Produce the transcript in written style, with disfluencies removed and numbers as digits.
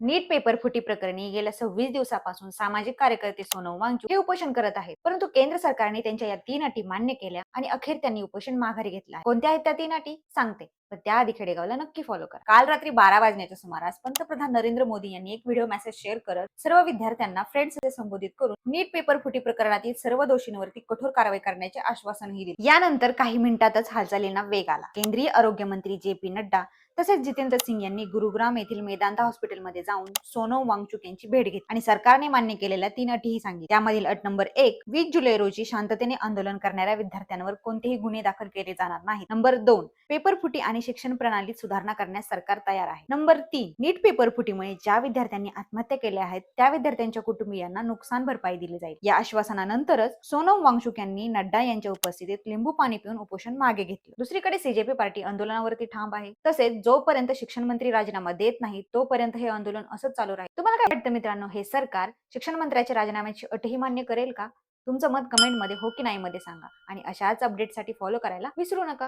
नीट paper फुटी प्रकरणी गेल्या 26 दिवसापासून सामाजिक कार्यकर्ते सोनम वांगचुक हे उपोषण करत आहेत. परंतु केंद्र सरकारने त्यांच्या या 3 अटी मान्य केल्या आणि अखेर त्यांनी उपोषण माघारी घेतलं आहे. कोणत्या आहेत त्या 3 अटी सांगते, पण त्याआधी खेडेगावला नक्की फॉलो करा. काल रात्री 12 वाजण्याच्या सुमारास पंतप्रधान नरेंद्र मोदी यांनी एक व्हिडिओ मेसेज शेअर करत सर्व विद्यार्थ्यांना फ्रेंड्स असे संबोधित करून नीट पेपर फुटी प्रकरणातील सर्व दोषींवरती कठोर कारवाई करण्याचे आश्वासनही दिले. यानंतर काही मिनिटातच हालचालींना वेग आला. केंद्रीय आरोग्य मंत्री जे.पी. नड्डा तसेच जितेंद्र सिंग यांनी गुरुग्राम येथील मेदांता हॉस्पिटलमध्ये जाऊन सोनम वांगचुक यांची भेट घेतली आणि सरकारने मान्य केलेल्या 3 अटीही सांगितल्या. त्यामधील अट नंबर 1, 20 जुलै रोजी शांततेने आंदोलन करणाऱ्या विद्यार्थ्यांवर कोणतेही गुन्हे दाखल केले जाणार नाहीत. नंबर 2, पेपर फुटी आणि शिक्षण प्रणालीत सुधारणा करण्यास सरकार तयार आहे. नंबर 3, नीट पेपर फुटीमुळे ज्या विद्यार्थ्यांनी आत्महत्या केल्या आहेत त्या विद्यार्थ्यांच्या कुटुंबियांना नुकसान भरपाई दिली जाईल. या आश्वासनानंतरच सोनम वांगचुक यांनी नड्डा यांच्या उपस्थितीत लिंबू पाणी पिऊन उपोषण मागे घेतले. दुसरीकडे सीजेपी पार्टी आंदोलनावरती ठाम आहे. तसेच जोपर्यंत शिक्षण मंत्री राजीनामा देत नाही तोपर्यंत हे आंदोलन असंच चालू राहील. तुम्हाला काय वाटतं मित्रांनो, हे सरकार शिक्षण मंत्र्याच्या राजीनाम्याची अटही मान्य करेल का? तुमचं मत कमेंट मध्ये हो की नाही मध्ये सांगा आणि अशाच अपडेटसाठी फॉलो करायला विसरू नका.